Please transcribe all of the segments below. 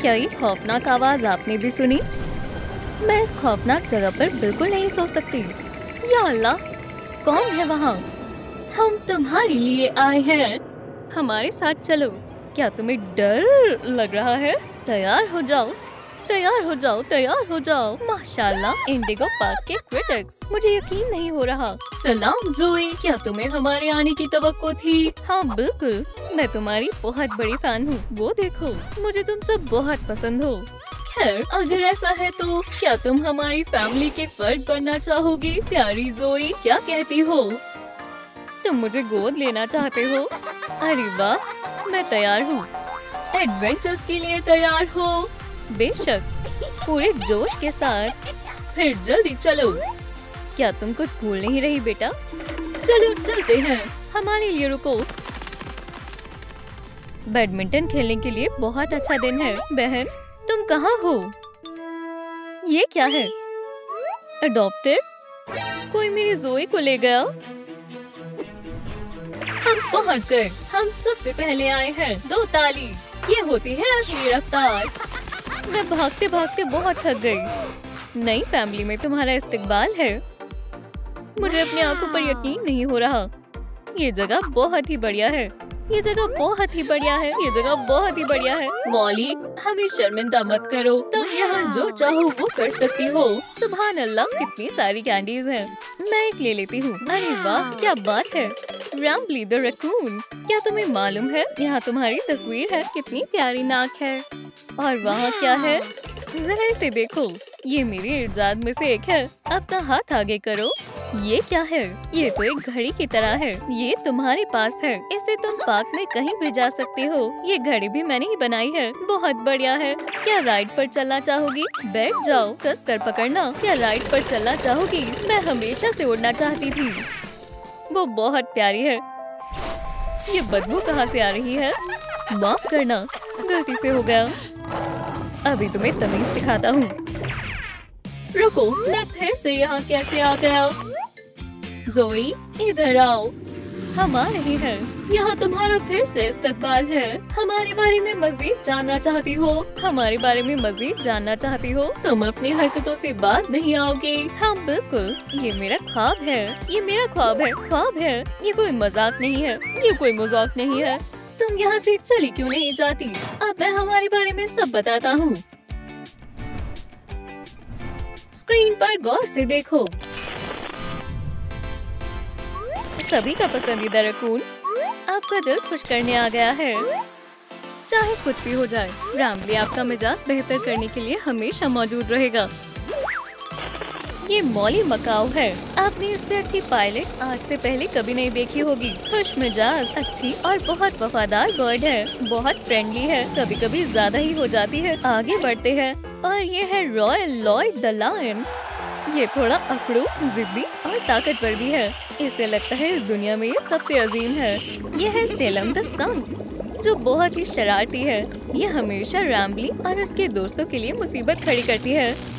क्या ये खौफनाक आवाज आपने भी सुनी? मैं इस खौफनाक जगह पर बिल्कुल नहीं सो सकती। या अल्लाह, कौन है वहाँ? हम तुम्हारे लिए आए हैं। हमारे साथ चलो। क्या तुम्हें डर लग रहा है? तैयार हो जाओ, तैयार हो जाओ, तैयार हो जाओ। माशाल्लाह, इंडिगो पार्क के क्रिटिक्स। मुझे यकीन नहीं हो रहा। सलाम ज़ोई, क्या तुम्हें हमारे आने की तवक्को थी? हाँ बिल्कुल, मैं तुम्हारी बहुत बड़ी फैन हूँ। वो देखो, मुझे तुम सब बहुत पसंद हो। खैर, अगर ऐसा है तो क्या तुम हमारी फैमिली के फर्द बनना चाहोगी? प्यारी ज़ोई, क्या कहती हो? तुम मुझे गोद लेना चाहते हो? अरे वाह, मैं तैयार हूँ। एडवेंचर्स के लिए तैयार हो? बेशक, पूरे जोश के साथ। फिर जल्दी चलो। क्या तुम कुछ भूल नहीं रही बेटा? चलो चलते हैं, हमारे लिए रुको। बैडमिंटन खेलने के लिए बहुत अच्छा दिन है। बहन, तुम कहाँ हो? ये क्या है? अडॉप्टेड? कोई मेरी ज़ोई को ले गया। हम पहुँच गए। हम सबसे पहले आए हैं। 2 ताली। ये होती है असली रफ्तार। मैं भागते भागते बहुत थक गई। नई फैमिली में तुम्हारा इस्तकबाल है। मुझे अपनी आंखों पर यकीन नहीं हो रहा। ये जगह बहुत ही बढ़िया है। ये जगह बहुत ही बढ़िया है। ये जगह बहुत ही बढ़िया है। मॉली, हमें शर्मिंदा मत करो। तुम यहाँ जो चाहो वो कर सकती हो। सुभान अल्लाह, कितनी सारी कैंडीज हैं। मैं एक ले लेती हूँ। अरे वाह, क्या बात है। रैम्बली द रैकून, क्या तुम्हें मालूम है यहाँ तुम्हारी तस्वीर है? कितनी प्यारी नाक है। और वहाँ क्या है? जरा इसे देखो। ये मेरी इजाद में से एक है। अपना हाथ आगे करो। ये क्या है? ये तो एक घड़ी की तरह है। ये तुम्हारे पास है। इसे तुम पार्क में कहीं भी जा सकते हो। ये घड़ी भी मैंने ही बनाई है। बहुत बढ़िया है। क्या राइड पर चलना चाहोगी? बैठ जाओ, कस कर पकड़ना। क्या राइड पर चलना चाहोगी? मैं हमेशा से उड़ना चाहती थी। वो बहुत प्यारी है। ये बदबू कहाँ से आ रही है? माफ करना, गलती से हो गया। अभी तुम्हें तमीज सिखाता हूँ। रुको, मैं फिर से यहाँ कैसे आ गया? ज़ोई, इधर आओ। हम आ रहे हैं। यहाँ तुम्हारा फिर से इस्तकबाल है। हमारे बारे में मजीद जानना चाहती हो? हमारे बारे में मजीद जानना चाहती हो? तुम अपनी हरकतों से बाज नहीं आओगे। हाँ बिल्कुल, ये मेरा ख्वाब है। ये मेरा ख्वाब है। ख्वाब है। ये कोई मजाक नहीं है। ये कोई मजाक नहीं है। तुम यहाँ से चली क्यों नहीं जाती? अब मैं हमारे बारे में सब बताता हूँ। स्क्रीन पर गौर से देखो। सभी का पसंदीदा रैकून आपका दिल खुश करने आ गया है। चाहे कुछ भी हो जाए, रैम्बली आपका मिजाज बेहतर करने के लिए हमेशा मौजूद रहेगा। ये मॉली मकाऊ है। आपने इससे अच्छी पायलट आज से पहले कभी नहीं देखी होगी। खुश मिजाज, अच्छी और बहुत वफादार बर्ड है। बहुत फ्रेंडली है, कभी कभी ज्यादा ही हो जाती है। आगे बढ़ते हैं। और ये है रॉयल लॉयड द लायन। ये थोड़ा अकड़ू, जिद्दी और ताकतवर भी है। इसे लगता है इस दुनिया में ये सबसे अजीम है। ये है सेलम द स्कंक, जो बहुत ही शरारती है। ये हमेशा रैम्बली और उसके दोस्तों के लिए मुसीबत खड़ी करती है।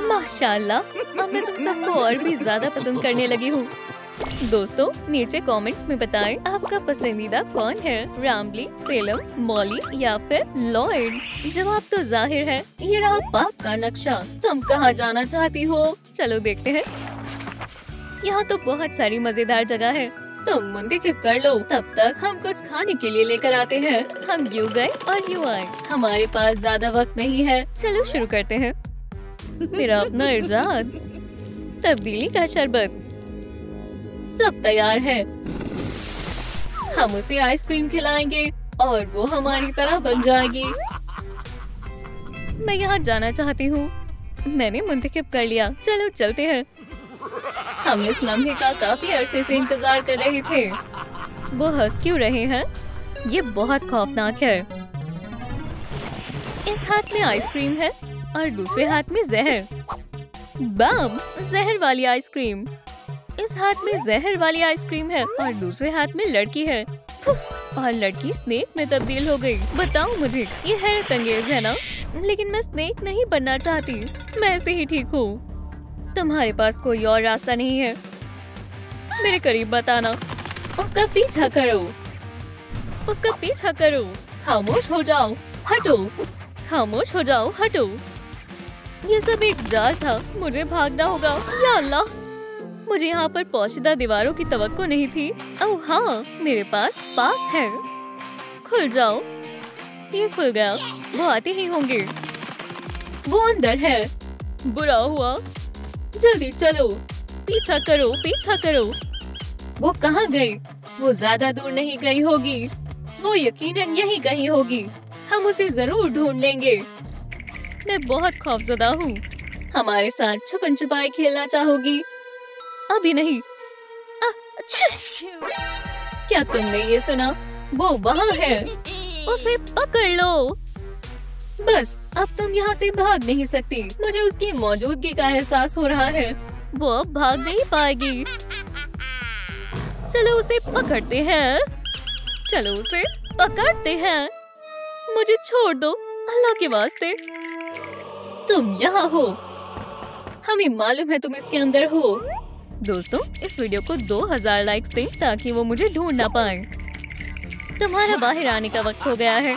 माशाल्लाह, अब मैं तुम सबको और भी ज्यादा पसंद करने लगी हूँ। दोस्तों, नीचे कमेंट्स में बताएं आपका पसंदीदा कौन है, रैम्बली, सेलम, मॉली या फिर लॉयड। जवाब तो जाहिर है। ये रहा पार्क का नक्शा। तुम कहाँ जाना चाहती हो? चलो देखते हैं। यहाँ तो बहुत सारी मजेदार जगह है। तुम मुंतखब कर लो, तब तक हम कुछ खाने के लिए लेकर आते हैं। हम यूँ गए और यूँ आए। हमारे पास ज्यादा वक्त नहीं है। चलो शुरू करते हैं। मेरा अपना इजाद, तब्दीली का शरबत, सब तैयार है। हम उसे आइसक्रीम खिलाएंगे और वो हमारी तरह बन जाएगी। मैं यहाँ जाना चाहती हूँ। मैंने मुंतखब कर लिया। चलो चलते हैं। हम इस लम्हे का काफी अरसे से इंतजार कर रहे थे। वो हंस क्यों रहे हैं? ये बहुत खौफनाक है। इस हाथ में आइसक्रीम है और दूसरे हाथ में जहर। बम, जहर वाली आइसक्रीम। इस हाथ में जहर वाली आइसक्रीम है और दूसरे हाथ में लड़की है। और लड़की स्नेक में तब्दील हो गई। बताओ मुझे, ये हैरत अंगेज है ना? लेकिन मैं स्नेक नहीं बनना चाहती। मैं ऐसे ही ठीक हूँ। तुम्हारे पास कोई और रास्ता नहीं है। मेरे करीब बताना। उसका पीछा करो। उसका पीछा करो। खामोश हो जाओ, हटो। खामोश हो जाओ, हटो। ये सब एक जाल था, मुझे भागना होगा। या अल्लाह, मुझे यहाँ पर पोशीदा दीवारों की तवक्को नहीं थी। ओह हाँ, मेरे पास पास है। खुल जाओ। ये खुल गया, वो आते ही होंगे। वो अंदर है। बुरा हुआ। जल्दी चलो, पीछा करो, पीछा करो। वो कहाँ गई? वो ज्यादा दूर नहीं गई होगी। वो यकीनन यहीं कहीं होगी। हम उसे जरूर ढूंढ लेंगे। मैं बहुत खौफजदा हूँ। हमारे साथ छुपन छुपाई खेलना चाहोगी? अभी नहीं। क्या तुमने ये सुना? वो वहाँ है। उसे पकड़ लो। बस अब तुम यहाँ से भाग नहीं सकती। मुझे उसकी मौजूदगी का एहसास हो रहा है। वो अब भाग नहीं पाएगी। चलो उसे पकड़ते हैं। चलो उसे पकड़ते हैं। मुझे छोड़ दो, अल्लाह के वास्ते। तुम यहाँ हो। हमें मालूम है तुम इसके अंदर हो। दोस्तों, इस वीडियो को 2000 लाइक्स दें ताकि वो मुझे ढूंढ ना पाए। तुम्हारा बाहर आने का वक्त हो गया है।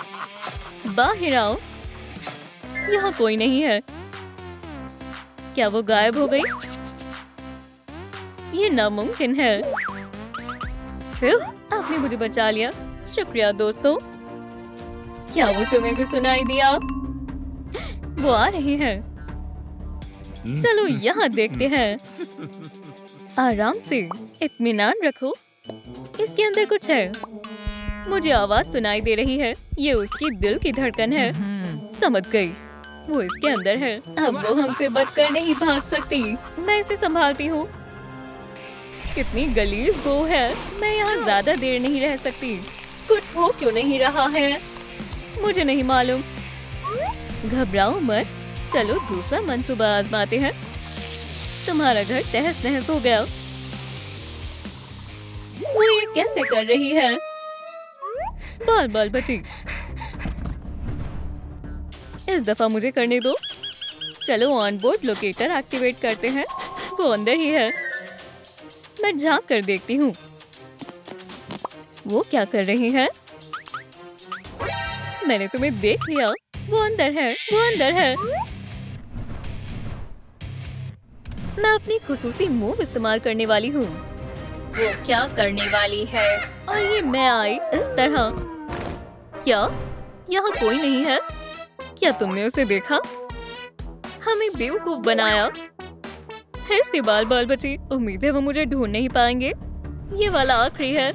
बाहर आओ। यहाँ कोई नहीं है। क्या वो गायब हो गई? ये नामुमकिन है। फिर आपने मुझे बचा लिया। शुक्रिया दोस्तों। क्या वो तुम्हें भी सुनाई दिया? वो आ रही है। चलो यहाँ देखते हैं। आराम से, इत्मीनान रखो। इसके अंदर कुछ है। मुझे आवाज सुनाई दे रही है। ये उसकी दिल की धड़कन है। समझ गई, वो इसके अंदर है। अब वो हमसे बचकर नहीं भाग सकती। मैं इसे संभालती हूँ। कितनी गलीज वो है। मैं यहाँ ज्यादा देर नहीं रह सकती। कुछ हो क्यों नहीं रहा है? मुझे नहीं मालूम। घबराओ मत। चलो दूसरा मंसूबा आजमाते हैं। तुम्हारा घर तहस नहस हो गया। वो ये कैसे कर रही है? बाल बाल बची। इस दफा मुझे करने दो। चलो ऑन बोर्ड लोकेटर एक्टिवेट करते हैं। वो अंदर ही है। मैं झांक कर देखती हूँ। वो क्या कर रही है? मैंने तुम्हें देख लिया। वो अंदर है, वो अंदर है। मैं अपनी खुसूसी मूव इस्तेमाल करने वाली हूँ। वो क्या करने वाली है? और ये मैं आई इस तरह। क्या यहाँ कोई नहीं है? क्या तुमने उसे देखा? हमें बेवकूफ बनाया। फिर से बाल बाल बची। उम्मीद है वो मुझे ढूंढ नहीं पाएंगे। ये वाला आखिरी है।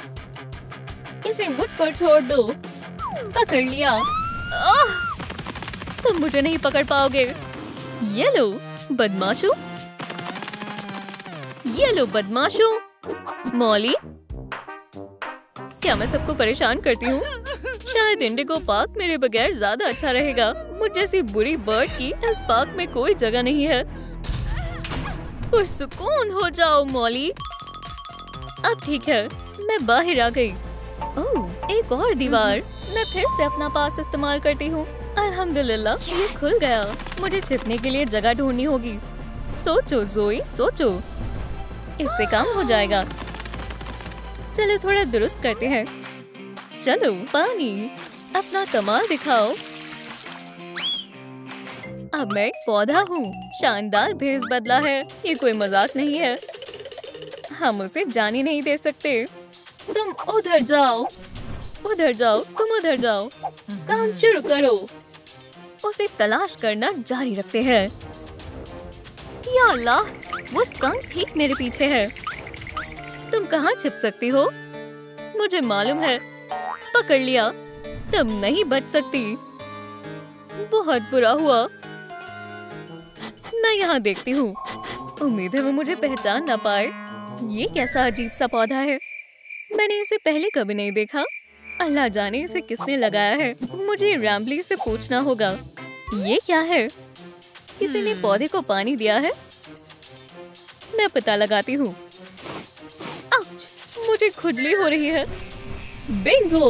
इसे मुझ पर छोड़ दो। पकड़ लिया। तुम मुझे नहीं पकड़ पाओगे। ये लो बदमाशो। ये लो बदमाशो। मौली, क्या मैं सबको परेशान करती हूँ? शायद इंडिगो पार्क मेरे बगैर ज्यादा अच्छा रहेगा। मुझ जैसी बुरी बर्ड की इस पार्क में कोई जगह नहीं है। पुरसुकून हो जाओ मौली। अब ठीक है, मैं बाहर आ गई। ओह, एक और दीवार। मैं फिर से अपना पास इस्तेमाल करती हूँ। अल्हम्दुलिल्लाह, ये खुल गया। मुझे छिपने के लिए जगह ढूंढनी होगी। सोचो ज़ोई, सोचो। इससे काम हो जाएगा। चलो थोड़ा दुरुस्त करते हैं। चलो पानी, अपना कमाल दिखाओ। अब मैं एक पौधा हूँ। शानदार भेस बदला है। ये कोई मजाक नहीं है। हम उसे जाने नहीं दे सकते। तुम उधर जाओ, उधर जाओ, तुम उधर जाओ। काम शुरू करो। उसे तलाश करना जारी रखते हैं। या अल्लाह, वो स्कंक ठीक मेरे पीछे है। तुम कहाँ छिप सकती हो? मुझे मालूम है। पकड़ लिया। तुम नहीं बच सकती। बहुत बुरा हुआ। मैं यहाँ देखती हूँ। उम्मीद है वो मुझे पहचान ना पाए। ये कैसा अजीब सा पौधा है। मैंने इसे पहले कभी नहीं देखा। अल्लाह जाने इसे किसने लगाया है। मुझे रैम्बली से पूछना होगा। ये क्या है? किसी ने पौधे को पानी दिया है? मैं पता लगाती हूँ। मुझे खुजली हो रही है। बिंगो,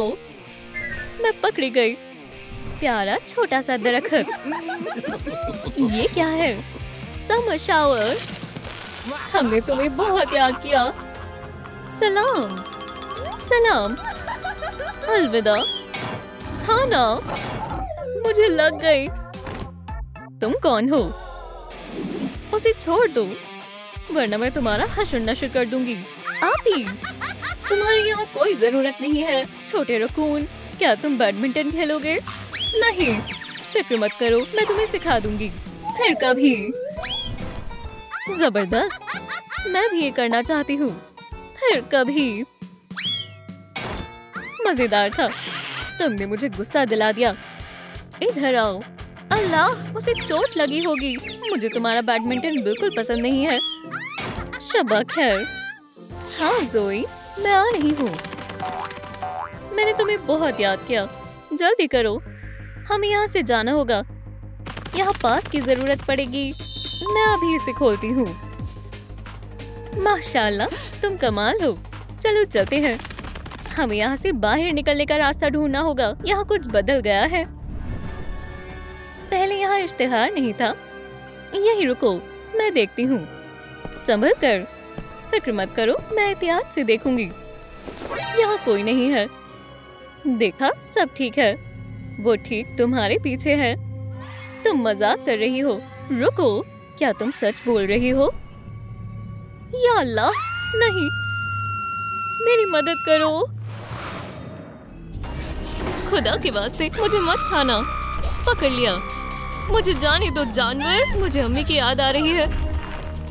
मैं पकड़ी गई। प्यारा छोटा सा दरख्त। ये क्या है? Summer shower. हमने तुम्हें बहुत याद किया। सलाम सलाम। अलविदा। हाँ ना, मुझे लग गई। तुम कौन हो? उसे छोड़ दो, वरना मैं तुम्हारा हश्र नश्र कर दूंगी। आप ही, तुम्हारी यहाँ कोई जरूरत नहीं है। छोटे रकून, क्या तुम बैडमिंटन खेलोगे? नहीं, फिक्र मत करो, मैं तुम्हें सिखा दूंगी। फिर कभी। जबरदस्त, मैं भी ये करना चाहती हूँ। फिर कभी। मजेदार था। तुमने मुझे गुस्सा दिला दिया। इधर आओ। अल्लाह, उसे चोट लगी होगी। मुझे तुम्हारा बैडमिंटन बिल्कुल पसंद नहीं है। शब्बा खैर। हाँ ज़ोई, मैं आ रही हूँ। मैंने तुम्हें बहुत याद किया। जल्दी करो, हमें यहाँ से जाना होगा। यहाँ पास की जरूरत पड़ेगी। मैं अभी इसे खोलती हूँ। माशाल्लाह, तुम कमाल हो। चलो चलते हैं। हमें यहाँ से बाहर निकलने का रास्ता ढूंढना होगा। यहाँ कुछ बदल गया है। पहले यहाँ इश्तिहार नहीं था। यहीं रुको, मैं देखती हूँ। संभल कर, फिक्र मत करो, मैं एहतियात से देखूंगी। यहाँ कोई नहीं है। देखा, सब ठीक है। वो ठीक तुम्हारे पीछे है। तुम मजाक कर रही हो। रुको, क्या तुम सच बोल रही हो? या अल्लाह, नहीं, मेरी मदद करो। खुदा के वास्ते मुझे मत खाना। पकड़ लिया। मुझे जाने दो जानवर। मुझे अम्मी की याद आ रही है।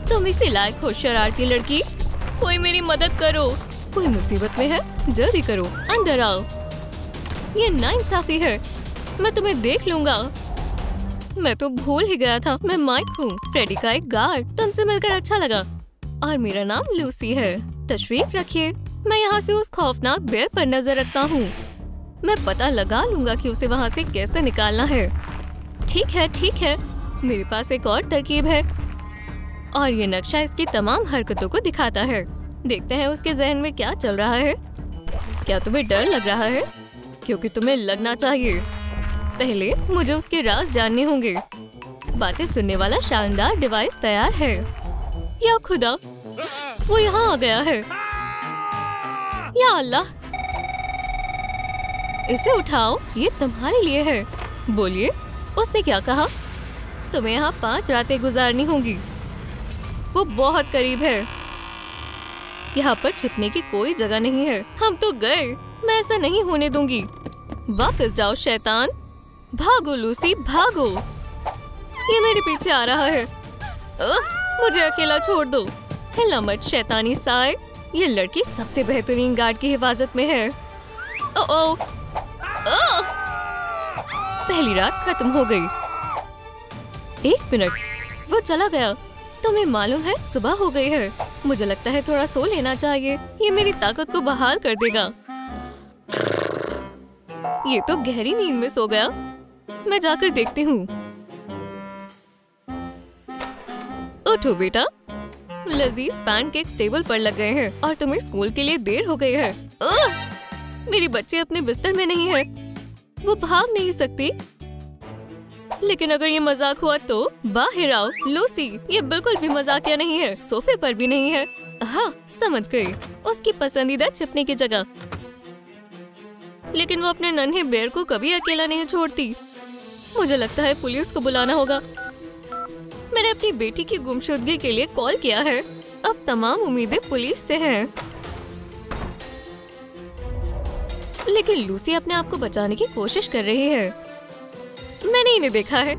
तुम इसे लायक हो शरारती लड़की। कोई मेरी मदद करो। कोई मुसीबत में है। जल्दी करो, अंदर आओ। ये नाइंसाफी है। मैं तुम्हें देख लूंगा। मैं तो भूल ही गया था, मैं माइक हूँ, फ्रेडी का एक गार्ड। तुमसे मिलकर अच्छा लगा। और मेरा नाम लूसी है। तशरीफ रखिए। मैं यहाँ से उस खौफनाक बेर पर नजर रखता हूँ। मैं पता लगा लूंगा कि उसे वहाँ से कैसे निकालना है। ठीक है, ठीक है, मेरे पास एक और तरकीब है। और ये नक्शा इसकी तमाम हरकतों को दिखाता है। देखते हैं उसके जहन में क्या चल रहा है। क्या तुम्हें डर लग रहा है? क्योंकि तुम्हें लगना चाहिए। पहले मुझे उसके राज जानने होंगे। बातें सुनने वाला शानदार डिवाइस तैयार है। या खुदा, वो यहाँ आ गया है। या अल्लाह, इसे उठाओ, ये तुम्हारे लिए है। बोलिए, उसने क्या कहा? तुम्हें यहाँ 5 रातें गुजारनी होंगी। वो बहुत करीब है। यहाँ पर छिपने की कोई जगह नहीं है। हम तो गए। मैं ऐसा नहीं होने दूंगी। वापस जाओ शैतान। भागो लूसी, भागो। ये मेरे पीछे आ रहा है। मुझे अकेला छोड़ दो। हिला मत शैतानी साए। ये लड़की सबसे बेहतरीन गार्ड की हिफाजत में है। ओ पहली रात खत्म हो गई। 1 मिनट, वो चला गया। तुम्हें मालूम है सुबह हो गई है। मुझे लगता है थोड़ा सो लेना चाहिए। ये मेरी ताकत को बहाल कर देगा। ये तो गहरी नींद में सो गया। मैं जाकर देखती हूँ। उठो बेटा। लजीज पैनकेक्स टेबल पर लग गए हैं और तुम्हें स्कूल के लिए देर हो गई है। मेरी बच्ची अपने बिस्तर में नहीं है। वो भाग नहीं सकती। लेकिन अगर ये मजाक हुआ तो बाहर आओ लूसी। ये बिल्कुल भी मजाकिया नहीं है। सोफे पर भी नहीं है। हाँ, समझ गई। उसकी पसंदीदा छिपने की जगह। लेकिन वो अपने नन्हे बेर को कभी अकेला नहीं छोड़ती। मुझे लगता है पुलिस को बुलाना होगा। मैंने अपनी बेटी की गुमशुदगी के लिए कॉल किया है। अब तमाम उम्मीदें पुलिस से हैं। लेकिन लूसी अपने आप को बचाने की कोशिश कर रही है। मैंने इन्हें देखा है।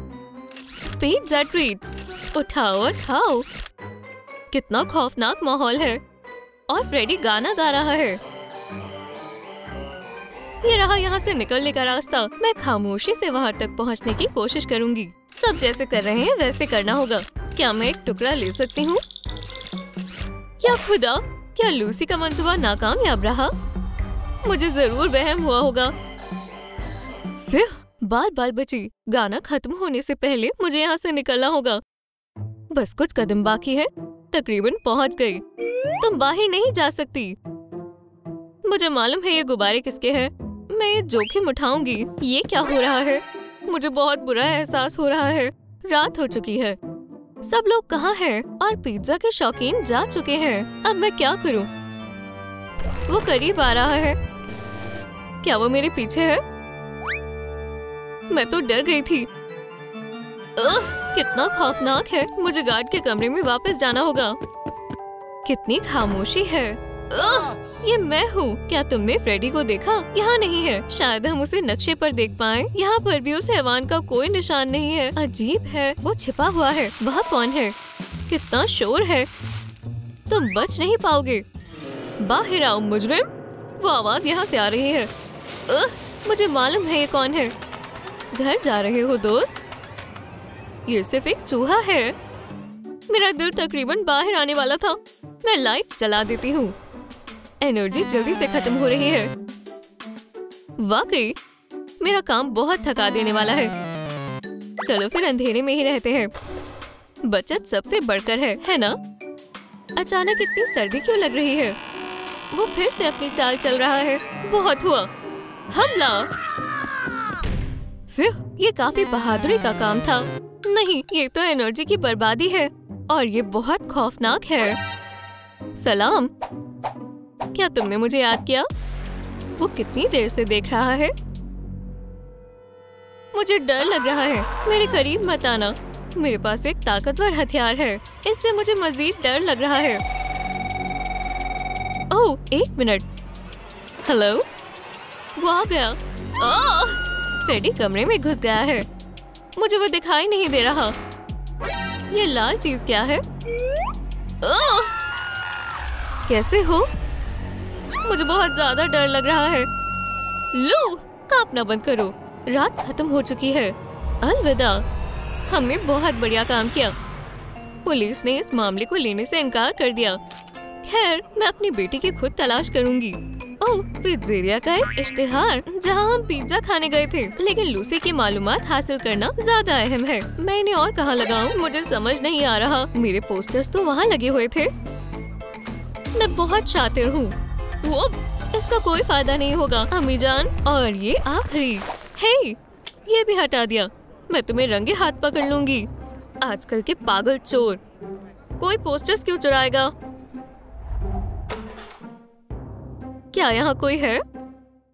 पिज़्ज़ा ट्रीट्स, उठाओ और खाओ। कितना खौफनाक माहौल है। और फ्रेडी गाना गा रहा है। ये रहा यहाँ से निकलने का रास्ता। मैं खामोशी से वहाँ तक पहुँचने की कोशिश करूँगी। सब जैसे कर रहे हैं वैसे करना होगा। क्या मैं एक टुकड़ा ले सकती हूँ? क्या खुदा, क्या लूसी का मंसूबा नाकामयाब रहा? मुझे जरूर वहम हुआ होगा। फिर बाल बाल बची। गाना खत्म होने से पहले मुझे यहाँ से निकलना होगा। बस कुछ कदम बाकी है। तकरीबन पहुँच गई। तुम बाहर नहीं जा सकती। मुझे मालूम है ये गुब्बारे किसके हैं। मैं ये जोखिम उठाऊंगी। ये क्या हो रहा है? मुझे बहुत बुरा एहसास हो रहा है। रात हो चुकी है। सब लोग कहाँ हैं? और पिज्जा के शौकीन जा चुके हैं। अब मैं क्या करूं? वो करीब आ रहा है। क्या वो मेरे पीछे है? मैं तो डर गई थी। कितना खौफनाक है। मुझे गार्ड के कमरे में वापस जाना होगा। कितनी खामोशी है। ये मैं हूँ। क्या तुमने फ्रेडी को देखा? यहाँ नहीं है। शायद हम उसे नक्शे पर देख पाएं। यहाँ पर भी उस हैवान का कोई निशान नहीं है। अजीब है, वो छिपा हुआ है। वह कौन है? कितना शोर है। तुम बच नहीं पाओगे। बाहर आओ मुजरिम। वो आवाज यहाँ से आ रही है। मुझे मालूम है ये कौन है। घर जा रहे हो दोस्त? ये सिर्फ एक चूहा है। मेरा दिल तकरीबन बाहर आने वाला था। मैं लाइट्स जला देती हूँ। एनर्जी जल्दी से खत्म हो रही है। वाकई मेरा काम बहुत थका देने वाला है। चलो फिर अंधेरे में ही रहते हैं। बचत सबसे बढ़कर है ना? अचानक इतनी सर्दी क्यों लग रही है? वो फिर से अपनी चाल चल रहा है। बहुत हुआ। हमला। फिर ये काफी बहादुरी का काम था। नहीं, ये तो एनर्जी की बर्बादी है और ये बहुत खौफनाक है। सलाम। क्या तुमने मुझे याद किया? वो कितनी देर से देख रहा है। मुझे डर लग रहा है। मेरे करीब मत आना। मेरे पास एक ताकतवर हथियार है। इससे मुझे मजीद डर लग रहा है। ओह, एक मिनट। हेलो। वो आ गया। फ्रेडी कमरे में घुस गया है। मुझे वो दिखाई नहीं दे रहा। ये लाल चीज क्या है? कैसे हो? मुझे बहुत ज्यादा डर लग रहा है। लो, कांपना बंद करो। रात खत्म हो चुकी है। अलविदा। हमने बहुत बढ़िया काम किया। पुलिस ने इस मामले को लेने से इनकार कर दिया। खैर, मैं अपनी बेटी की खुद तलाश करूंगी। ओह, पिज़्ज़ेरिया का एक इश्तिहार जहां हम पिज्जा खाने गए थे। लेकिन लूसी की मालूमात हासिल करना ज्यादा अहम है। मैं इन्हें और कहाँ लगाऊं? मुझे समझ नहीं आ रहा। मेरे पोस्टर्स तो वहाँ लगे हुए थे। मैं बहुत शातिर हूँ। इसका कोई फायदा नहीं होगा अम्मी जान। और ये आखिरी। हे, ये भी हटा दिया। मैं तुम्हें रंगे हाथ पकड़ लूंगी। आजकल के पागल चोर। कोई पोस्टर्स क्यों चुराएगा? क्या यहाँ कोई है?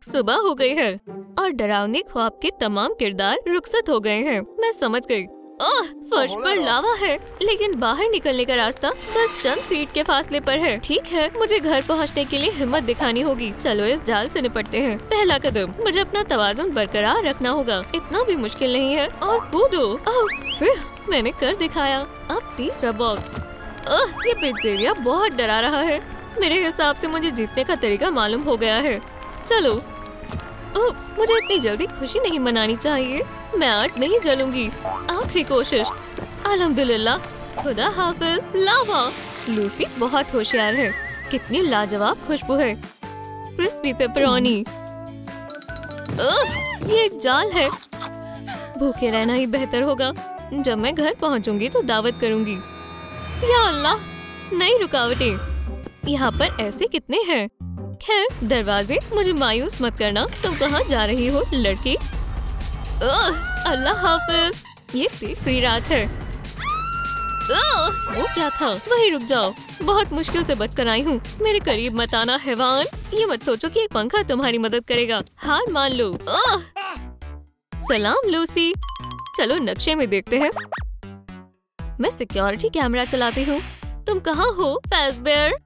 सुबह हो गई है और डरावने ख्वाब के तमाम किरदार रुखसत हो गए हैं। मैं समझ गई। फर्श पर लावा है, लेकिन बाहर निकलने का रास्ता बस चंद फीट के फासले पर है। ठीक है, मुझे घर पहुंचने के लिए हिम्मत दिखानी होगी। चलो इस जाल से निपटते हैं। पहला कदम, मुझे अपना तवाज़ुन बरकरार रखना होगा। इतना भी मुश्किल नहीं है। और कूदो। फिर मैंने कर दिखाया। अब तीसरा बॉक्स। ये पिज़्ज़ेरिया बहुत डरा रहा है। मेरे हिसाब से मुझे जीतने का तरीका मालूम हो गया है। चलो। मुझे इतनी जल्दी खुशी नहीं मनानी चाहिए। मैं आज नहीं जलूंगी। आखिरी कोशिश। अल्हम्दुलिल्लाह। खुदा हाफिज। लावा। लूसी बहुत होशियार है। कितनी लाजवाब खुशबू है। Crispy pepperoni. ये एक जाल है। भूखे रहना ही बेहतर होगा। जब मैं घर पहुंचूंगी तो दावत करूंगी। या अल्लाह, नई रुकावटें। यहाँ पर ऐसे कितने हैं? खैर, दरवाजे। मुझे मायूस मत करना। तुम कहाँ जा रही हो लड़की? अल्लाह हाफिज। ये तीसरी रात है। वो क्या था? वहीं रुक जाओ। बहुत मुश्किल से बचकर आई हूँ। मेरे करीब मत आना हैवान। ये मत सोचो कि एक पंखा तुम्हारी मदद करेगा। हार मान लो। सलाम लूसी। चलो नक्शे में देखते हैं। मैं सिक्योरिटी कैमरा चलाती हूँ। तुम कहाँ हो फैज़बेयर?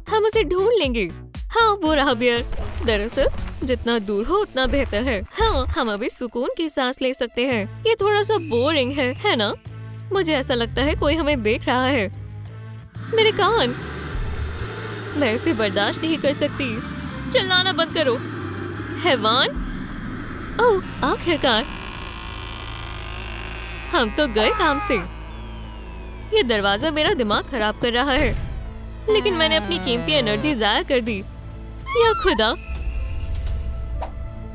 हम उसे ढूंढ लेंगे। हाँ, वो रहा बियर। दरअसल जितना दूर हो उतना बेहतर है। हाँ, हम अभी सुकून की सांस ले सकते हैं। ये थोड़ा सा बोरिंग है ना? मुझे ऐसा लगता है कोई हमें देख रहा है। मेरे कान। मैं इसे बर्दाश्त नहीं कर सकती। चिल्लाना बंद करो हैवान। ओह, आखिरकार हम तो गए काम से। ये दरवाजा मेरा दिमाग खराब कर रहा है, लेकिन मैंने अपनी कीमती एनर्जी जाया कर दी। या खुदा,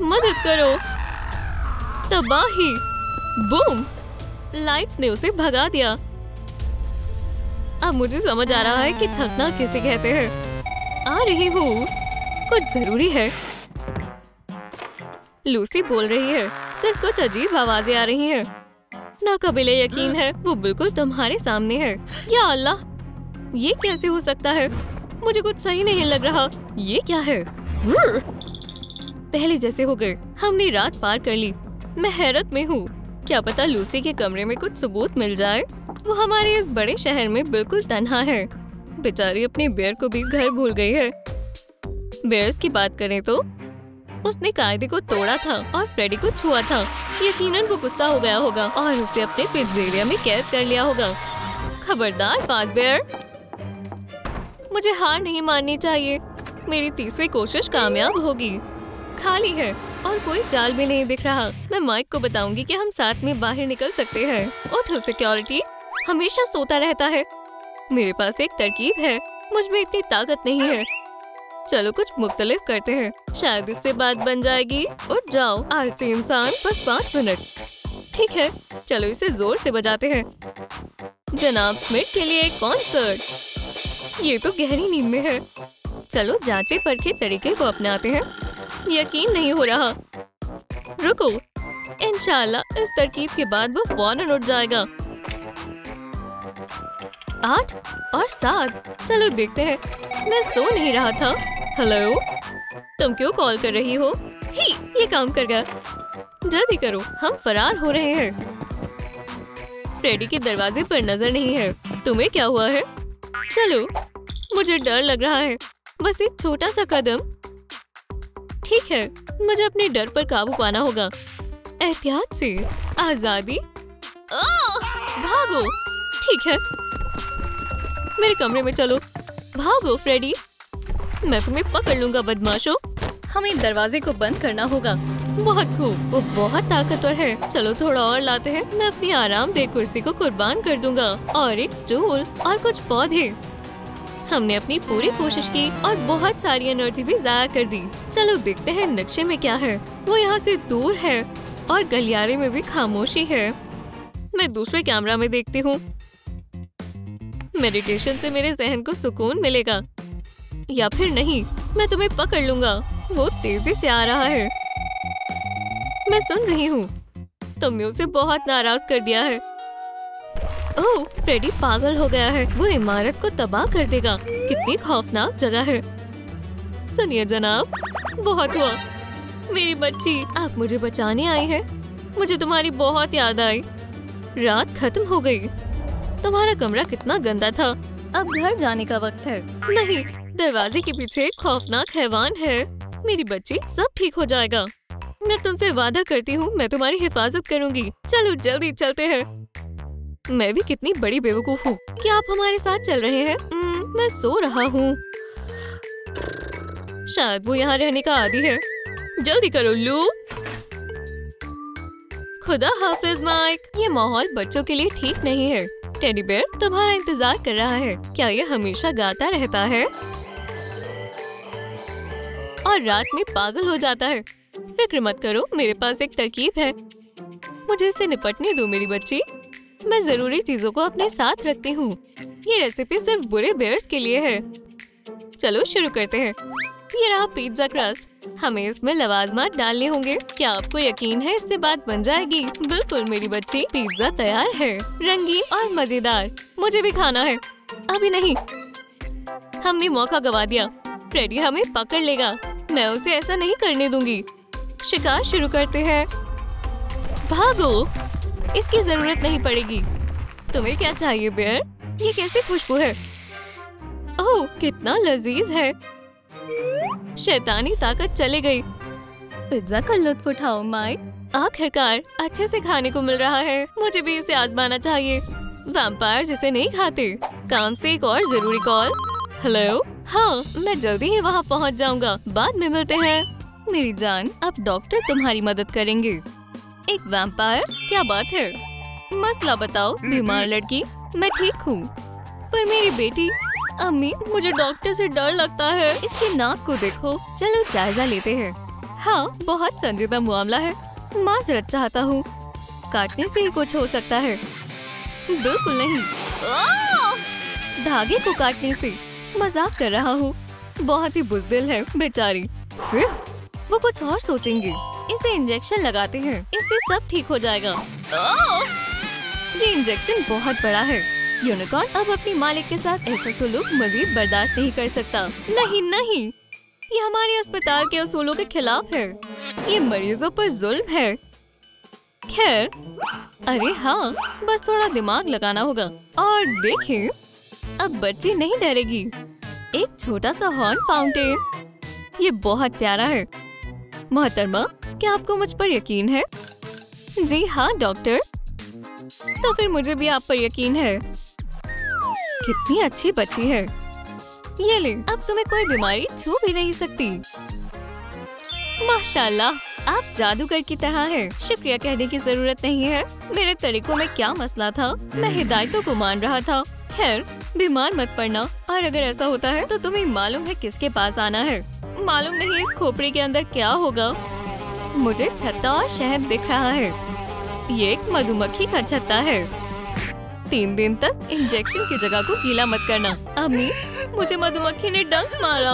मदद करो। तबाही। बूम। लाइट्स ने उसे भगा दिया। अब मुझे समझ आ रहा है कि थकना किसे कहते हैं। आ रही हूँ। कुछ जरूरी है। लूसी बोल रही है। सिर्फ कुछ अजीब आवाजें आ रही हैं। नाकाबिले यकीन है वो बिल्कुल तुम्हारे सामने है। या अल्लाह, ये कैसे हो सकता है? मुझे कुछ सही नहीं लग रहा। ये क्या है? पहले जैसे हो गए। हमने रात पार कर ली। मैं हैरत में हूँ। क्या पता लूसी के कमरे में कुछ सबूत मिल जाए। वो हमारे इस बड़े शहर में बिल्कुल तन्हा है। बेचारी अपने बेयर को भी घर भूल गई है। बेयर्स की बात करें तो उसने कायदे को तोड़ा था और फ्रेडी को छुआ था। यकीनन वो गुस्सा हो गया होगा और उसे अपने पिज्जेरिया में कैद कर लिया होगा। खबरदार फाज़बेयर, मुझे हार नहीं माननी चाहिए। मेरी तीसरी कोशिश कामयाब होगी। खाली है और कोई जाल भी नहीं दिख रहा। मैं माइक को बताऊंगी कि हम साथ में बाहर निकल सकते हैं। उठो सिक्योरिटी, हमेशा सोता रहता है। मेरे पास एक तरकीब है। मुझ में इतनी ताकत नहीं है। चलो कुछ मुख्तलिफ करते हैं, शायद इससे बात बन जाएगी। उठ जाओ आलसी इंसान, बस 5 मिनट। ठीक है, चलो इसे जोर से बजाते हैं। जनाब स्मिथ के लिए एक कॉन्सर्ट। ये तो गहरी नींद में है। चलो जांचे परखे तरीके को अपनाते हैं। यकीन नहीं हो रहा। रुको, इंशाल्लाह इस तरकीब के बाद वो फौरन उठ जाएगा। 8 और 7। चलो देखते हैं। मैं सो नहीं रहा था। हेलो, तुम क्यों कॉल कर रही हो? ही, ये काम कर गया। जल्दी करो, हम फरार हो रहे हैं। फ्रेडी के दरवाजे पर नजर नहीं है। तुम्हें क्या हुआ है? चलो, मुझे डर लग रहा है। बस एक छोटा सा कदम। ठीक है, मुझे अपने डर पर काबू पाना होगा। एहतियात से। आजादी। भागो। ठीक है, मेरे कमरे में चलो। भागो फ्रेडी, मैं तुम्हें पकड़ लूंगा बदमाशों। हमें दरवाजे को बंद करना होगा। बहुत खूब, वो बहुत ताकतवर है। चलो थोड़ा और लाते हैं। मैं अपनी आरामदेह कुर्सी को कुर्बान कर दूंगा और एक स्टूल और कुछ पौधे। हमने अपनी पूरी कोशिश की और बहुत सारी एनर्जी भी जाया कर दी। चलो देखते हैं नक्शे में क्या है। वो यहाँ से दूर है और गलियारे में भी खामोशी है। मैं दूसरे कैमरा में देखती हूँ। मेडिटेशन से मेरे जहन को सुकून मिलेगा। या फिर नहीं, मैं तुम्हें पकड़ लूंगा। वो तेजी से आ रहा है। मैं सुन रही हूँ। तुमने उसे बहुत नाराज कर दिया है। ओह, फ्रेडी पागल हो गया है। वो इमारत को तबाह कर देगा। कितनी खौफनाक जगह है। सुनिए जनाब, बहुत हुआ। मेरी बच्ची, आप मुझे बचाने आई हैं। मुझे तुम्हारी बहुत याद आई। रात खत्म हो गई। तुम्हारा कमरा कितना गंदा था। अब घर जाने का वक्त है। नहीं, दरवाजे के पीछे एक खौफनाक हैवान है। मेरी बच्ची, सब ठीक हो जाएगा। मैं तुमसे वादा करती हूँ, मैं तुम्हारी हिफाजत करूँगी। चलो जल्दी चलते हैं। मैं भी कितनी बड़ी बेवकूफ हूँ। क्या आप हमारे साथ चल रहे हैं? मैं सो रहा हूँ। शायद वो यहाँ रहने का आदी है। जल्दी करो लू। खुदा हाफिज माइक। ये माहौल बच्चों के लिए ठीक नहीं है। टेडी बेयर तुम्हारा इंतजार कर रहा है। क्या ये हमेशा गाता रहता है और रात में पागल हो जाता है? फिक्र मत करो, मेरे पास एक तरकीब है। मुझे इससे निपटने दो मेरी बच्ची। मैं जरूरी चीजों को अपने साथ रखती हूँ। ये रेसिपी सिर्फ बुरे बेयर्स के लिए है। चलो शुरू करते हैं। ये रहा पिज्जा क्रस्ट। हमें इसमें लवाजमात डालने होंगे। क्या आपको यकीन है इससे बात बन जाएगी? बिल्कुल मेरी बच्ची, पिज्जा तैयार है। रंगीन और मजेदार। मुझे भी खाना है। अभी नहीं, हमने मौका गवा दिया। फ्रेडी हमें पकड़ लेगा। मैं उसे ऐसा नहीं करने दूंगी। शिकार शुरू करते हैं। भागो, इसकी जरूरत नहीं पड़ेगी। तुम्हें क्या चाहिए बेयर? ये कैसी खुशबू है? ओह, कितना लजीज है। शैतानी ताकत चली गई। पिज्जा का लुत्फ उठाओ माइक। आखिरकार अच्छे से खाने को मिल रहा है। मुझे भी इसे आजमाना चाहिए। वैम्पायर जिसे नहीं खाते। काम से एक और जरूरी कॉल। हेलो, हाँ, मैं जल्दी ही वहाँ पहुँच जाऊँगा। बाद में मिलते हैं। मेरी जान, अब डॉक्टर तुम्हारी मदद करेंगे। एक वैम्पायर? क्या बात है? मसला बताओ बीमार लड़की। मैं ठीक हूँ, पर मेरी बेटी। अम्मी, मुझे डॉक्टर से डर लगता है। इसके नाक को देखो। चलो जायजा लेते हैं। हाँ, बहुत संजीदा मामला है। माजरत चाहता हूँ। काटने से ही कुछ हो सकता है। बिल्कुल नहीं। धागे को काटने से। मजाक कर रहा हूँ। बहुत ही बुज़दिल है बेचारी। वो कुछ और सोचेंगे। इसे इंजेक्शन लगाते हैं। इससे सब ठीक हो जाएगा। ये इंजेक्शन बहुत बड़ा है। यूनिकॉर्न अब अपनी मालिक के साथ ऐसा सुलूक मजीद बर्दाश्त नहीं कर सकता। नहीं नहीं, ये हमारे अस्पताल के उसूलों के खिलाफ है। ये मरीजों पर जुल्म है। खैर, अरे हाँ, बस थोड़ा दिमाग लगाना होगा। और देखें, अब बच्ची नहीं डरेगी। एक छोटा सा हॉर्न फाउंटेन, ये बहुत प्यारा है। मोहतरमा, क्या आपको मुझ पर यकीन है? जी हाँ डॉक्टर। तो फिर मुझे भी आप पर यकीन है। कितनी अच्छी बच्ची है। ये ले, अब तुम्हें कोई बीमारी छू भी नहीं सकती। माशाल्लाह, आप जादूगर की तरह हैं। शुक्रिया कहने की जरूरत नहीं है। मेरे तरीकों में क्या मसला था? मैं हिदायतों को मान रहा था। खैर, बीमार मत पड़ना। और अगर ऐसा होता है तो तुम्हें मालूम है किसके पास आना है। मालूम नहीं इस खोपड़ी के अंदर क्या होगा। मुझे छत्ता और शहद दिख रहा है। ये एक मधुमक्खी का छत्ता है। 3 दिन तक इंजेक्शन की जगह को गीला मत करना। अम्मी, मुझे मधुमक्खी ने डंक मारा।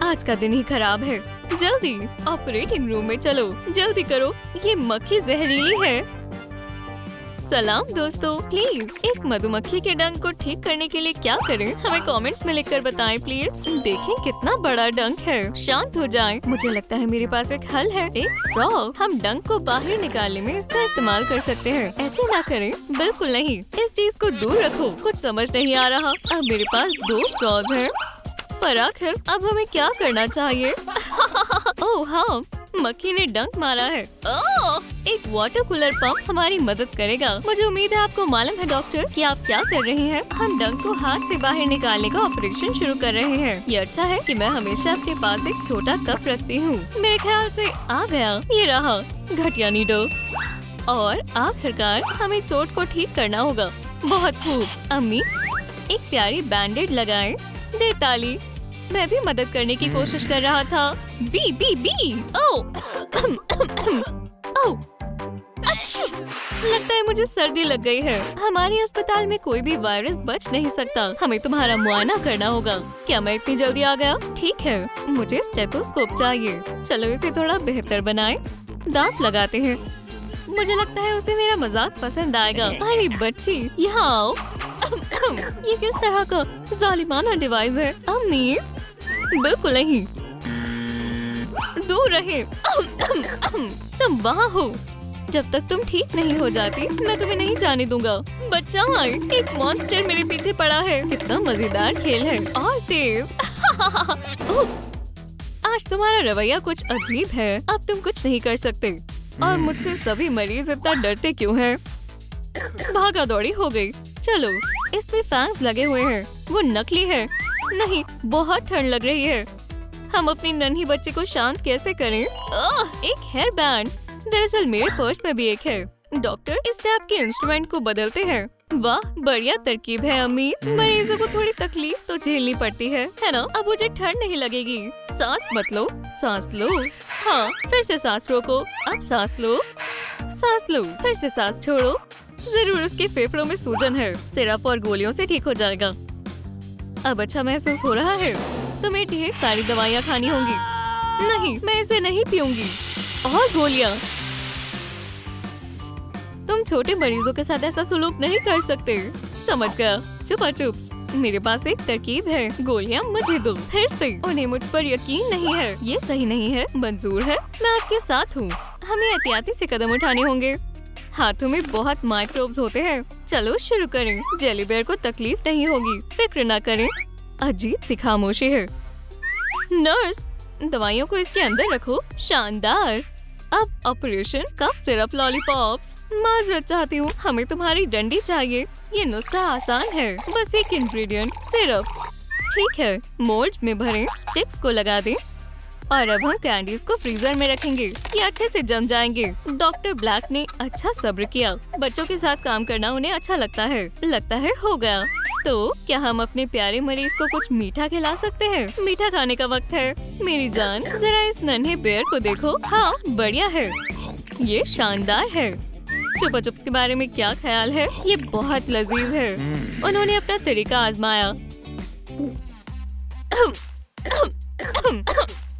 आज का दिन ही खराब है। जल्दी ऑपरेटिंग रूम में चलो, जल्दी करो, ये मक्खी जहरीली है। सलाम दोस्तों, प्लीज एक मधुमक्खी के डंक को ठीक करने के लिए क्या करें? हमें कमेंट्स में लिखकर बताएं प्लीज। देखें कितना बड़ा डंक है। शांत हो जाएं। मुझे लगता है मेरे पास एक हल है। एक स्ट्रॉ। हम डंक को बाहर निकालने में इसका इस्तेमाल कर सकते हैं। ऐसे ना करें, बिल्कुल नहीं। इस चीज को दूर रखो। कुछ समझ नहीं आ रहा। अब मेरे पास 2 स्ट्रॉज हैं। पर आखिर अब हमें क्या करना चाहिए? ओह हाँ, मक्खी ने डंक मारा है। ओह, एक वाटर कूलर पंप हमारी मदद करेगा। मुझे उम्मीद है आपको मालूम है डॉक्टर कि आप क्या कर रहे हैं। हम डंक को हाथ से बाहर निकालने का ऑपरेशन शुरू कर रहे हैं। ये अच्छा है कि मैं हमेशा अपने पास एक छोटा कप रखती हूँ। मेरे ख्याल से आ गया। ये रहा, घटिया नीडल। और आखिरकार हमें चोट को ठीक करना होगा। बहुत खूब। अम्मी, एक प्यारी बैंडेड लगाएं। दे ताली। मैं भी मदद करने की कोशिश कर रहा था। B B B. ओह, लगता है मुझे सर्दी लग गई है। हमारे अस्पताल में कोई भी वायरस बच नहीं सकता। हमें तुम्हारा मुआयना करना होगा। क्या मैं इतनी जल्दी आ गया? ठीक है, मुझे स्टेथोस्कोप चाहिए। चलो इसे थोड़ा बेहतर बनाएं। दांत लगाते हैं। मुझे लगता है उसे मेरा मजाक पसंद आएगा। अरे बच्ची, यहाँ आओ। ये किस तरह का जालिमाना डिवाइस है? अम्मी, बिल्कुल नहीं, दूर रहे। तुम वहाँ हो। जब तक तुम ठीक नहीं हो जाती मैं तुम्हें नहीं जाने दूंगा। बच्चा, एक मॉन्स्टर मेरे पीछे पड़ा है। कितना मजेदार खेल है और तेज। उप्स, आज तुम्हारा रवैया कुछ अजीब है। अब तुम कुछ नहीं कर सकते। और मुझसे सभी मरीज इतना डरते क्यों हैं? भागा दौड़ी हो गई। चलो, इसमें फैंग्स लगे हुए हैं। वो नकली है। नहीं, बहुत ठंड लग रही है। हम अपनी नन्ही बच्ची को शांत कैसे करें? एक हेयर बैंड। दरअसल मेरे पर्स में भी एक है। डॉक्टर, इससे आपके इंस्ट्रूमेंट को बदलते हैं। वाह, बढ़िया तरकीब है अम्मी। मरीजों को थोड़ी तकलीफ तो झेलनी पड़ती है ना? अब मुझे ठंड नहीं लगेगी। सांस मत लो, सांस लो। हाँ, फिर से सांस रोको। अब सांस लो, सांस लो। फिर से सांस छोड़ो। जरूर उसके फेफड़ों में सूजन है। सिरप और गोलियों से ठीक हो जाएगा। अब अच्छा महसूस हो रहा है। तुम्हें ढेर सारी दवाइयाँ खानी होंगी। नहीं, मैं इसे नहीं पीऊंगी। और गोलियाँ। तुम छोटे मरीजों के साथ ऐसा सुलूक नहीं कर सकते। समझ गया। चुपा चुप्स, मेरे पास एक तरकीब है। गोलियाँ मुझे दो। फिर से उन्हें मुझ पर यकीन नहीं है। ये सही नहीं है। मंजूर है, मैं आपके साथ हूँ। हमें एहतियाती से कदम उठाने होंगे। हाथों में बहुत माइक्रोब्स होते हैं। चलो शुरू करें। जेली बेयर को तकलीफ नहीं होगी, फिक्र ना करें। अजीब सी खामोशी है। नर्स, दवाइयों को इसके अंदर रखो। शानदार। अब ऑपरेशन। Cough syrup lollipops. माजरत चाहती हूँ, हमें तुम्हारी डंडी चाहिए। ये नुस्खा आसान है, बस एक इंग्रेडिएंट, सिरप। ठीक है, मोल्ड में भरें, स्टिक्स को लगा दें। और अब हम कैंडीज को फ्रीजर में रखेंगे। ये अच्छे से जम जाएंगे। डॉक्टर ब्लैक ने अच्छा सब्र किया। बच्चों के साथ काम करना उन्हें अच्छा लगता है। लगता है हो गया। तो क्या हम अपने प्यारे मरीज को कुछ मीठा खिला सकते हैं? मीठा खाने का वक्त है। मेरी जान, जरा इस नन्हे बेयर को देखो। हाँ, बढ़िया है। ये शानदार है। चुपा चुप्स के बारे में क्या ख्याल है? ये बहुत लजीज है। उन्होंने अपना तरीका आजमाया।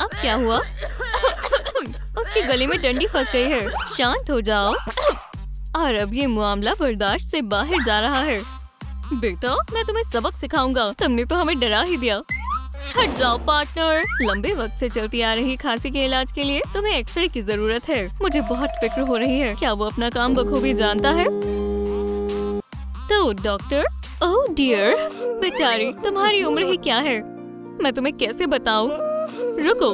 अब क्या हुआ? उसके गले में डंडी फंस गई है। शांत हो जाओ। और अब ये मामला बर्दाश्त से बाहर जा रहा है। बेटा, मैं तुम्हें सबक सिखाऊंगा। तुमने तो हमें डरा ही दिया। हट जाओ पार्टनर। लंबे वक्त से चलती आ रही खांसी के इलाज के लिए तुम्हें एक्सरे की जरूरत है। मुझे बहुत फिक्र हो रही है। क्या वो अपना काम बखूबी जानता है? तो डॉक्टर, ओह डियर, बेचारी तुम्हारी उम्र ही क्या है, मैं तुम्हें कैसे बताऊं? रुको,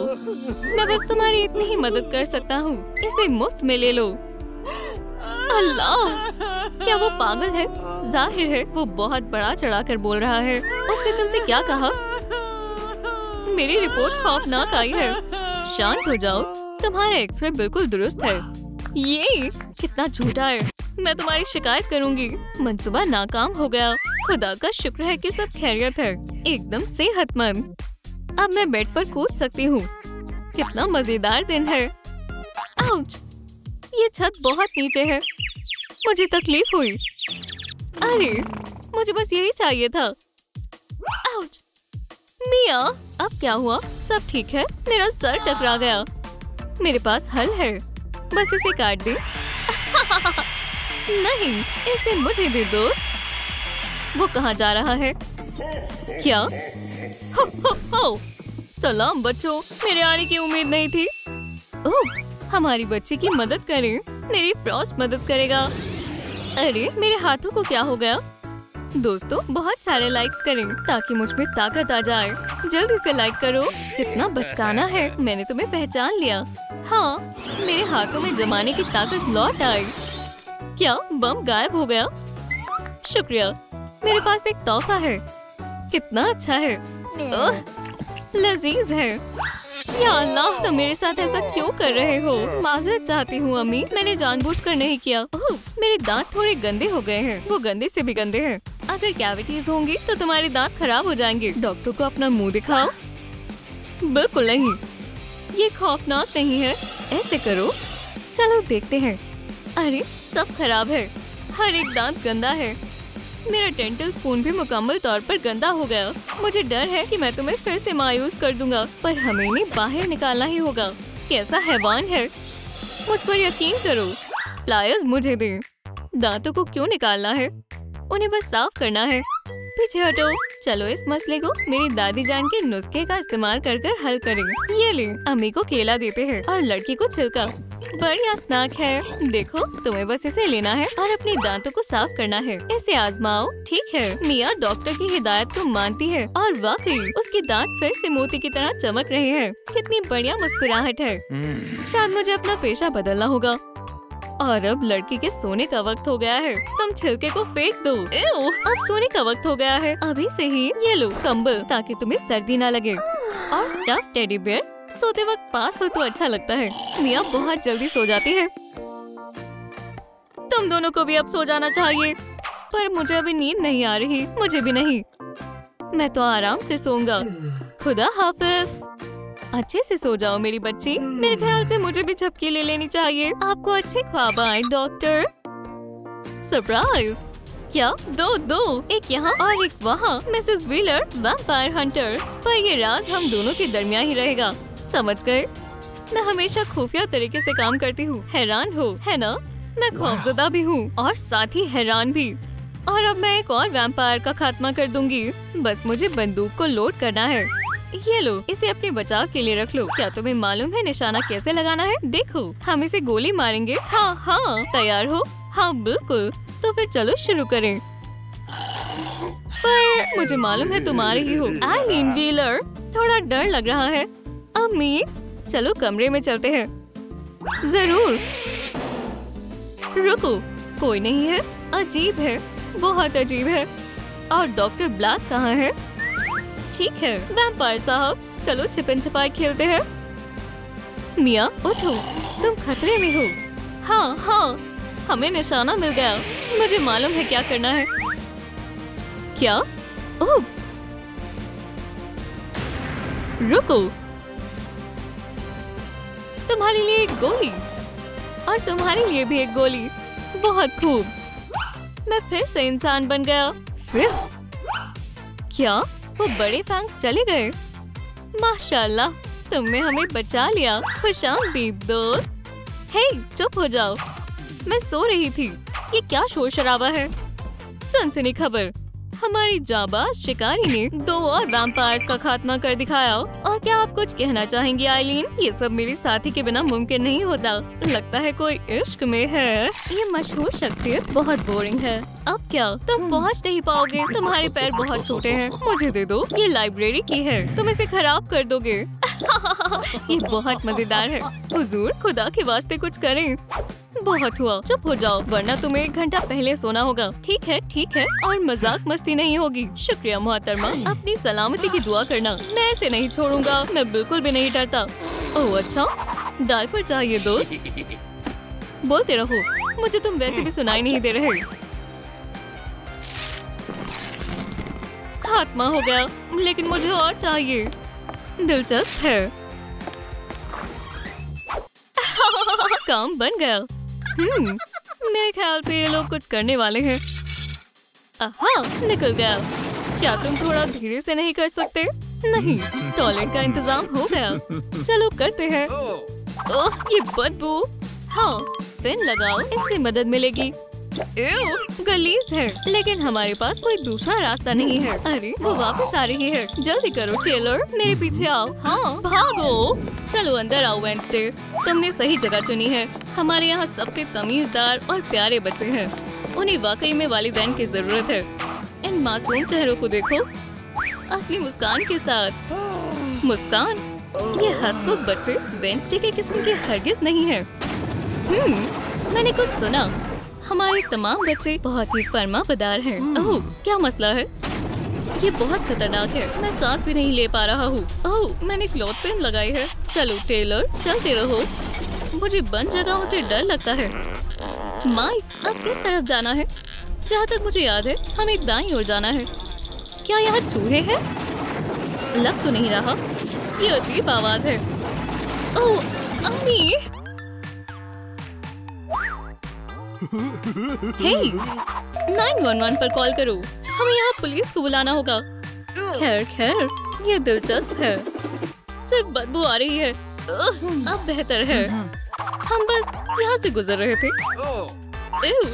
मैं बस तुम्हारी इतनी ही मदद कर सकता हूँ। इसे मुफ्त में ले लो। अल्लाह, क्या वो पागल है? जाहिर है वो बहुत बड़ा चढ़ाकर बोल रहा है। उसने तुमसे क्या कहा? मेरी रिपोर्ट खौफनाक आई है। शांत हो जाओ, तुम्हारा एक्सरे बिल्कुल दुरुस्त है। ये कितना झूठा है। मैं तुम्हारी शिकायत करूंगी। मंसूबा नाकाम हो गया। खुदा का शुक्र है कि सब खैरियत है, एकदम सेहतमंद। अब मैं बेड पर कूद सकती हूँ। कितना मजेदार दिन है। आउच! ये छत बहुत नीचे है। मुझे तकलीफ हुई। अरे, मुझे बस यही चाहिए था। आउच! मिया, अब क्या हुआ? सब ठीक है? मेरा सर टकरा गया। मेरे पास हल है, बस इसे काट दे। नहीं, इसे मुझे दे दोस्त। वो कहाँ जा रहा है? क्या? हो, हो, हो। सलाम बच्चों, मेरे आने की उम्मीद नहीं थी। ओह, हमारी बच्ची की मदद करें। मेरी फ्रॉस्ट मदद करेगा। अरे, मेरे हाथों को क्या हो गया? दोस्तों, बहुत सारे लाइक्स करें ताकि मुझ में ताकत आ जाए। जल्दी से लाइक करो। कितना बचकाना है। मैंने तुम्हें पहचान लिया। हाँ, मेरे हाथों में जमाने की ताकत लौट आई। क्या बम गायब हो गया? शुक्रिया, मेरे पास एक तोहफा है। कितना अच्छा है। ओह, लजीज है। या अल्लाह, तुम मेरे साथ ऐसा क्यों कर रहे हो? माजरत चाहती हूँ अम्मी, मैंने जानबूझकर नहीं किया। मेरे दांत थोड़े गंदे हो गए हैं। वो गंदे से भी गंदे हैं। अगर कैविटीज होंगी तो तुम्हारे दांत खराब हो जाएंगे। डॉक्टर को अपना मुंह दिखाओ। बिल्कुल नहीं, ये खौफनाक नहीं है। ऐसे करो। चलो देखते हैं। अरे, सब खराब है। हर एक दांत गंदा है। मेरा डेंटल स्पून भी मुकम्मल तौर पर गंदा हो गया। मुझे डर है कि मैं तुम्हें फिर से मायूस कर दूंगा, पर हमें इन्हें बाहर निकालना ही होगा। कैसा हैवान है। मुझ पर यकीन करो। प्लायर्स मुझे दे। दांतों को क्यों निकालना है? उन्हें बस साफ करना है। पीछे हटो। चलो इस मसले को मेरी दादी जान के नुस्खे का इस्तेमाल कर हल करें। ये ले, अम्मी को केला देते हैं और लड़की को छिलका। बढ़िया स्नैक है। देखो, तुम्हें बस इसे लेना है और अपने दांतों को साफ करना है। इसे आजमाओ। ठीक है। मिया डॉक्टर की हिदायत को मानती है और वाकई उसके दांत फिर से मोती की तरह चमक रहे हैं। कितनी बढ़िया मुस्कुराहट है। शायद मुझे अपना पेशा बदलना होगा। और अब लड़की के सोने का वक्त हो गया है। तुम छिलके को फेंक दो। अब सोने का वक्त हो गया है। अभी से ही ये लो कंबल, ताकि तुम्हें सर्दी ना लगे। और स्टफ टेडी बेयर। सोते वक्त पास हो तो अच्छा लगता है। मिया बहुत जल्दी सो जाती है। तुम दोनों को भी अब सो जाना चाहिए, पर मुझे अभी नींद नहीं आ रही। मुझे भी नहीं। मैं तो आराम से सोऊंगा। खुदा हाफिज। अच्छे से सो जाओ मेरी बच्ची। मेरे ख्याल से मुझे भी झपकी ले लेनी चाहिए। आपको अच्छे ख्वाब आए डॉक्टर। सरप्राइज। क्या? दो, एक यहाँ और एक वहाँ। Mrs wheeler, vampire Hunter. पर ये राज हम दोनों के दरमियान ही रहेगा। समझ गए? मैं हमेशा खुफिया तरीके से काम करती हूँ। हैरान हो, है ना? मैं खौफजदा भी हूँ और साथ ही हैरान भी। और अब मैं एक और वैम्पायर का खात्मा कर दूंगी। बस मुझे बंदूक को लोड करना है। ये लो, इसे अपने बचाव के लिए रख लो। क्या तुम्हें मालूम है निशाना कैसे लगाना है? देखो, हम इसे गोली मारेंगे। हाँ, तैयार हो? हाँ बिल्कुल। तो फिर चलो शुरू करें। पर मुझे मालूम है तुम आ रही हो। आइलीन व्हीलर, थोड़ा डर लग रहा है। अम्मी, चलो कमरे में चलते हैं। जरूर। रुको, कोई नहीं है। अजीब है, बहुत अजीब है। और डॉक्टर ब्लैक कहाँ है? ठीक है वैम्पायर साहब, चलो छिपन छिपाई खेलते हैं। मिया उठो, तुम खतरे में हो। हाँ, हमें निशाना मिल गया। मुझे मालूम है क्या करना है। क्या? ओप्स। रुको, तुम्हारे लिए एक गोली और तुम्हारे लिए भी एक गोली। बहुत खूब, मैं फिर से इंसान बन गया। फिर क्या वो बड़े फैंग्स चले गए? माशाल्लाह, तुमने हमें बचा लिया। खुशामदीद दोस्त। हे, चुप हो जाओ, मैं सो रही थी। ये क्या शोर शराबा है? सनसनी खबर, हमारी जाबाज शिकारी ने 2 और वैम्पायर्स का खात्मा कर दिखाया। और क्या आप कुछ कहना चाहेंगी आइलीन? ये सब मेरी साथी के बिना मुमकिन नहीं होता। लगता है कोई इश्क में है। ये मशहूर शख्सियत बहुत बोरिंग है। अब क्या? तुम पहुंच नहीं पाओगे, तुम्हारे पैर बहुत छोटे हैं। मुझे दे दो, ये लाइब्रेरी की है, तुम इसे खराब कर दोगे। ये बहुत मजेदार है। हुजूर, खुदा के वास्ते कुछ करें। बहुत हुआ, चुप हो जाओ वरना तुम्हें 1 घंटा पहले सोना होगा। ठीक है, और मजाक मस्ती नहीं होगी। शुक्रिया मोहतरमा, अपनी सलामती की दुआ करना। मैं इसे नहीं छोड़ूंगा, मैं बिल्कुल भी नहीं डरता। ओह अच्छा, डायपर चाहिए दोस्त। बोलते रहो, मुझे तुम वैसे भी सुनाई नहीं दे रहे। खात्मा हो गया, लेकिन मुझे और चाहिए। दिलचस्प है। काम बन गया। मेरे ख्याल से ये लोग कुछ करने वाले हैं। हाँ, निकल गया। क्या तुम थोड़ा धीरे से नहीं कर सकते? नहीं, टॉयलेट का इंतजाम हो गया। चलो करते हैं। ओह, ये बदबू। हाँ, पिन लगाओ, इससे मदद मिलेगी। गलीज है, लेकिन हमारे पास कोई दूसरा रास्ता नहीं है। अरे वो वापस आ रही है। जल्दी करो टेलर, मेरे पीछे आओ। हाँ, भागो। चलो अंदर आओ वेंसडे, तुमने सही जगह चुनी है। हमारे यहाँ सबसे तमीजदार और प्यारे बच्चे हैं। उन्हें वाकई में वालिदैन की जरूरत है। इन मासूम चेहरों को देखो, असली मुस्कान के साथ। मुस्कान, ये हंसमुख बच्चे वेंसडे के किस्म के हरगिज नहीं है। मैंने कुछ सुना, हमारे तमाम बच्चे बहुत ही फर्माबरदार हैं। ओह, क्या मसला है? ये बहुत खतरनाक है, मैं सांस भी नहीं ले पा रहा हूँ। ओह, मैंने क्लॉथ पेन लगाई है। चलो टेलर, चलते रहो। मुझे बंद जगहों से डर लगता है। माइक, अब किस तरफ जाना है? जहाँ तक मुझे याद है, हमें दाईं ओर जाना है। क्या यहाँ चूहे हैं? लग तो नहीं रहा। ये अजीब आवाज है। ओह, अम्मी। हे, 911 पर कॉल करो, हमें यहाँ पुलिस को बुलाना होगा। खैर, ये दिलचस्प है। सिर्फ बदबू आ रही है। अब बेहतर है। हम बस यहाँ से गुजर रहे थे।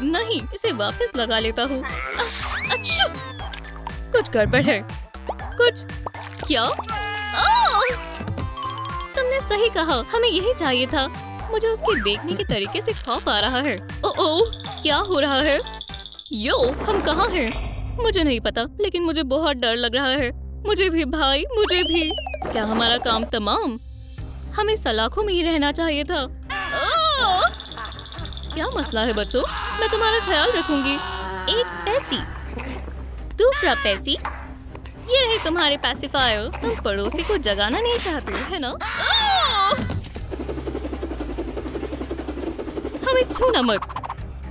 नहीं, इसे वापस लगा लेता हूँ। अच्छा, कुछ गड़बड़ है। कुछ क्या? तुमने सही कहा, हमें यही चाहिए था। मुझे उसके देखने के तरीके से खौफ आ रहा है। ओह, क्या हो रहा है? यो, हम कहाँ हैं? मुझे नहीं पता, लेकिन मुझे बहुत डर लग रहा है। मुझे भी भाई, मुझे भी। क्या हमारा काम तमाम? हमें सलाखों में ही रहना चाहिए था। क्या मसला है बच्चों? मैं तुम्हारा ख्याल रखूंगी। एक पैसी, दूसरा पैसी। ये रहे तुम्हारे पैसिफायर। तुम पड़ोसी को जगाना नहीं चाहते, है ना? हमें छूना मत,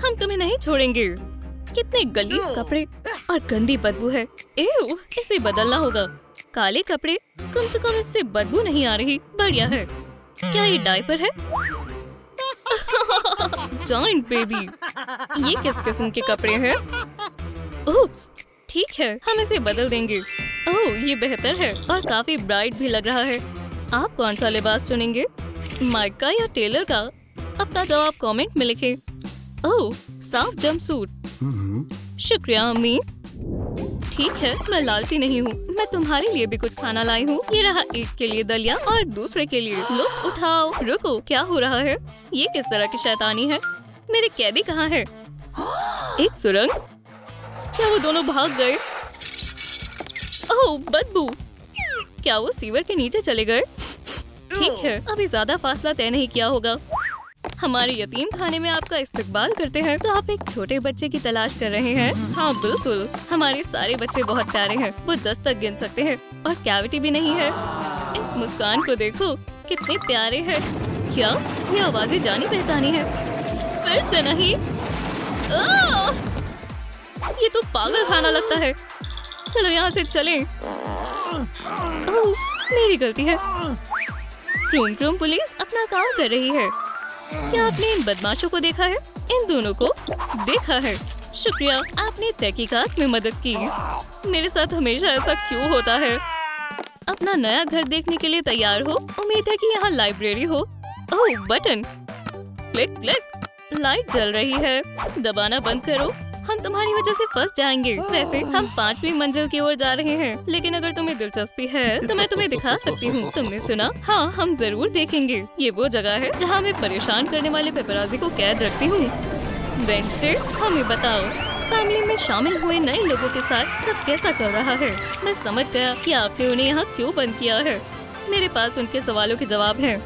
हम तुम्हें नहीं छोड़ेंगे। कितने गलीज कपड़े और गंदी बदबू है। एव, इसे बदलना होगा। काले कपड़े, कम से कम इससे बदबू नहीं आ रही। बढ़िया है। क्या ये डायपर है? Joint baby. ये किस किस्म के कपड़े हैं? ओप्स, ठीक है, हम इसे बदल देंगे। ओह, ये बेहतर है और काफी ब्राइट भी लग रहा है। आप कौन सा लिबास चुनेंगे, माइक का या टेलर का? अपना जवाब कमेंट में लिखें। ओह, साफ जंपसूट। शुक्रिया अम्मी। ठीक है, मैं लालची नहीं हूँ। मैं तुम्हारे लिए भी कुछ खाना लाई हूँ। ये रहा, एक के लिए दलिया और दूसरे के लिए। लुत्फ उठाओ। रुको, क्या हो रहा है? ये किस तरह की शैतानी है? मेरे कैदी कहाँ है? एक सुरंग? क्या वो दोनों भाग गए? ओह, बदबू। क्या वो सीवर के नीचे चले गए? ठीक है, अभी ज्यादा फासला तय नहीं किया होगा। हमारे यतीम खाने में आपका इस्तकबाल करते हैं। तो आप एक छोटे बच्चे की तलाश कर रहे हैं? हाँ बिल्कुल, हमारे सारे बच्चे बहुत प्यारे हैं। वो 10 तक गिन सकते हैं और कैविटी भी नहीं है। इस मुस्कान को देखो, कितने प्यारे हैं। क्या ये आवाजें जानी पहचानी है? फिर से नहीं। ये तो पागल खाना लगता है। चलो यहाँ से चलें। ओह, मेरी गलती है। क्रूम क्रूम पुलिस अपना काम कर रही है। क्या आपने इन बदमाशों को देखा है? इन दोनों को देखा है। शुक्रिया, आपने तहकीकात में मदद की। मेरे साथ हमेशा ऐसा क्यों होता है? अपना नया घर देखने के लिए तैयार हो? उम्मीद है कि यहाँ लाइब्रेरी हो। ओह, बटन। Click click. लाइट जल रही है। दबाना बंद करो। हम तुम्हारी वजह से फंस जाएंगे। वैसे हम 5वीं मंजिल की ओर जा रहे हैं, लेकिन अगर तुम्हें दिलचस्पी है तो मैं तुम्हें दिखा सकती हूँ। तुमने सुना? हाँ, हम जरूर देखेंगे। ये वो जगह है जहाँ मैं परेशान करने वाले पेपराजी को कैद रखती हूँ। वेडनेसडे, हमें बताओ, फैमिली में शामिल हुए नए लोगों के साथ सब कैसा चल रहा है? मैं समझ गया कि आपने उन्हें यहाँ क्यों बंद किया है। मेरे पास उनके सवालों के जवाब हैं।